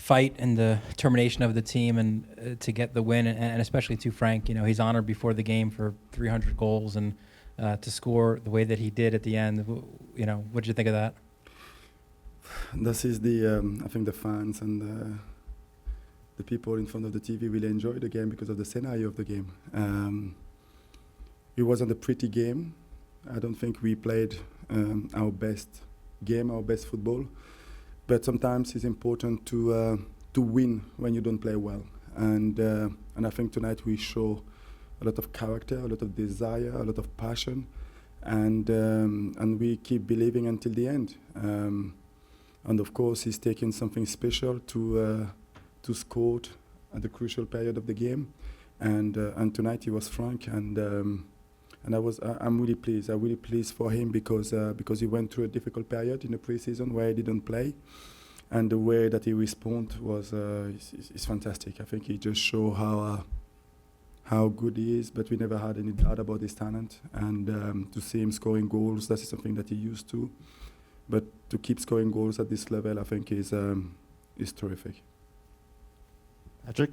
fight and the determination of the team and to get the win, and especially to Frank. You know, he's honored before the game for 300 goals, and to score the way that he did at the end. You know, what did you think of that? This is I think the fans and the people in front of the TV really enjoy the game because of the scenario of the game. It wasn't a pretty game. I don't think we played our best game, our best football. But sometimes it's important to win when you don't play well. And I think tonight we show a lot of character, a lot of desire, a lot of passion, and we keep believing until the end. And of course, he's taking something special to score at the crucial period of the game. And tonight he was frank, and I'm really pleased. I'm really pleased for him because he went through a difficult period in the preseason where he didn't play, and the way that he responded was is fantastic. I think he just showed how good he is, but we never had any doubt about his talent. And to see him scoring goals, that is something that he used to. But to keep scoring goals at this level, I think is terrific. Patrick,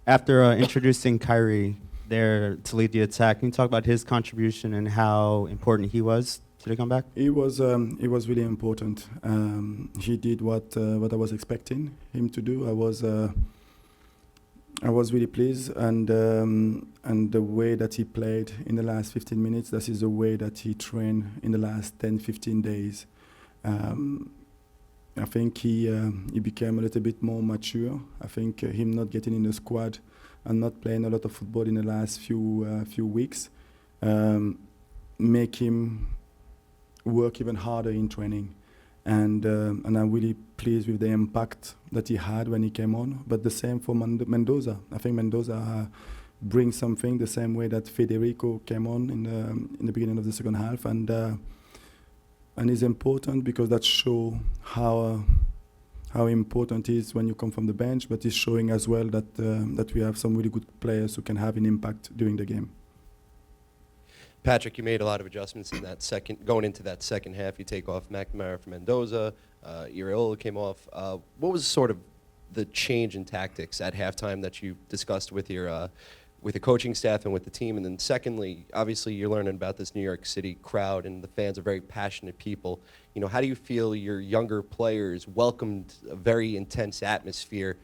after introducing Kyrie there to lead the attack, can you talk about his contribution and how important he was to the comeback? He was really important. He did what I was expecting him to do. I was really pleased, and the way that he played in the last 15 minutes, that is the way that he trained in the last 10, 15 days. I think he became a little bit more mature. I think him not getting in the squad and not playing a lot of football in the last few weeks make him work even harder in training. And I'm really pleased with the impact that he had when he came on. But the same for Mendoza. I think Mendoza brings something the same way that Federico came on in the beginning of the second half, and is important because that shows how important it is when you come from the bench. But it's showing as well that we have some really good players who can have an impact during the game. Patrick, you made a lot of adjustments in that going into that second half. You take off McNamara for Mendoza, Iraola came off. What was sort of the change in tactics at halftime that you discussed with the coaching staff and with the team? And then secondly, obviously you're learning about this New York City crowd, and the fans are very passionate people. You know, how do you feel your younger players welcomed a very intense atmosphere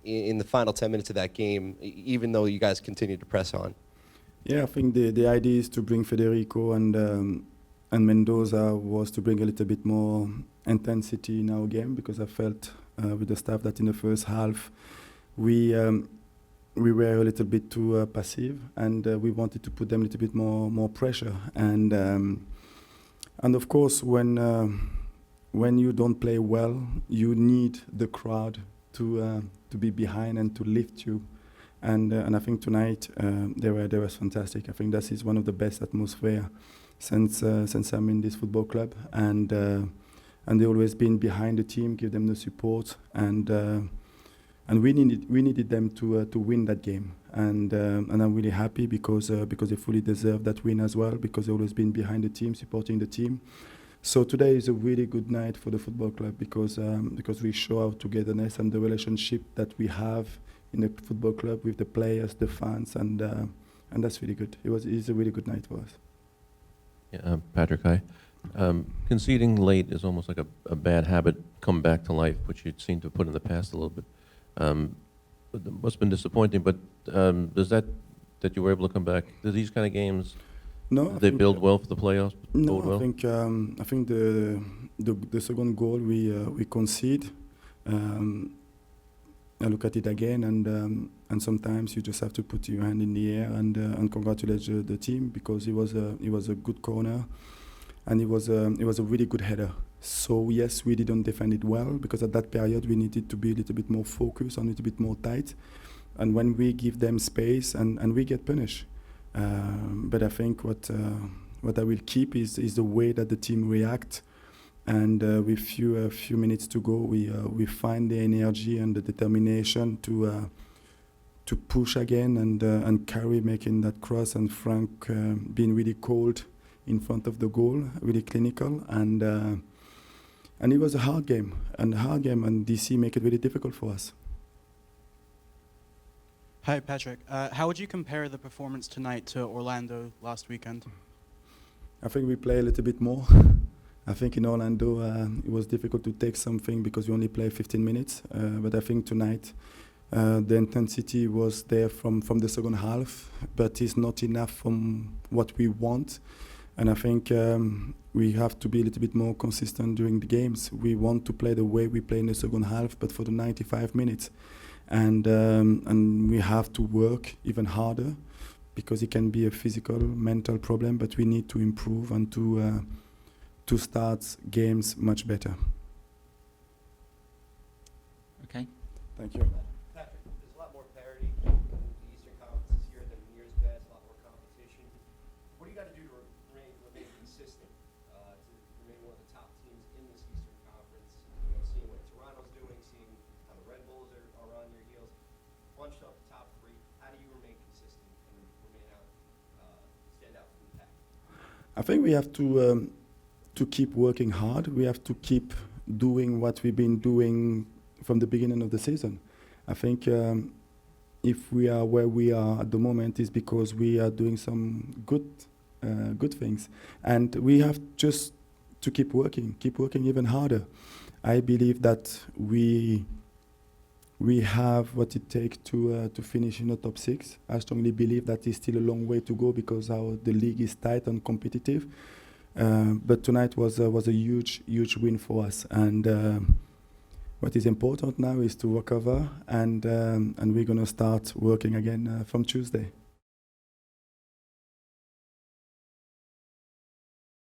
in the final 10 minutes of that game, even though you guys continued to press on? Yeah, I think the idea is to bring Federico and Mendoza was to bring a little bit more intensity in our game, because I felt with the staff that in the first half we were a little bit too passive, and we wanted to put them a little bit more pressure. And of course, when you don't play well, you need the crowd to be behind and to lift you. And I think tonight they were fantastic. I think that is one of the best atmosphere since I'm in this football club, and they always been behind the team, give them the support, and we needed them to win that game, and I'm really happy because they fully deserve that win as well, because they always been behind the team, supporting the team. So today is a really good night for the football club because we show our togetherness and the relationship that we have in the football club with the players, the fans, and that's really good. It's a really good night for us. Yeah, Patrick, hi. Conceding late is almost like a bad habit come back to life, which you seem to have put in the past a little bit. But it must have been disappointing, but does that you were able to come back, do these kind of games, they build well for the playoffs? No, well? I think the second goal we concede, I look at it again, and sometimes you just have to put your hand in the air and congratulate the team, because it was a good corner, and it was a really good header. So yes, we didn't defend it well, because at that period we needed to be a little bit more focused and a little bit more tight. And when we give them space, and we get punished. But I think what I will keep is the way that the team react. And with a few minutes to go, we find the energy and the determination to push again, and Carey making that cross, and Frank being really cold in front of the goal, really clinical, and And it was a hard game, and DC make it really difficult for us. Hi, Patrick. How would you compare the performance tonight to Orlando last weekend? I think we play a little bit more. I think in Orlando it was difficult to take something because we only play 15 minutes. But I think tonight the intensity was there from the second half, but it's not enough from what we want. And I think we have to be a little bit more consistent during the games. We want to play the way we play in the second half, but for the 95 minutes. And we have to work even harder because it can be a physical, mental problem, but we need to improve and to start games much better. Okay. Thank you. Patrick, there's a lot more parity in the Eastern Conference this year than in years past, a lot more competition. What do you got to do to remain consistent, to remain one of the top teams in this Eastern Conference? You know, seeing what Toronto's doing, seeing how the Red Bulls are on your heels, bunched up the top three. How do you remain consistent and remain stand out from the pack? I think we have to keep working hard. We have to keep doing what we've been doing from the beginning of the season. I think if we are where we are at the moment is because we are doing some good things, and we have just to keep working even harder. I believe that we have what it takes to finish in the top 6. I strongly believe that is still a long way to go because the league is tight and competitive. But tonight was a huge win for us, and what is important now is to recover, and we're gonna start working again from Tuesday.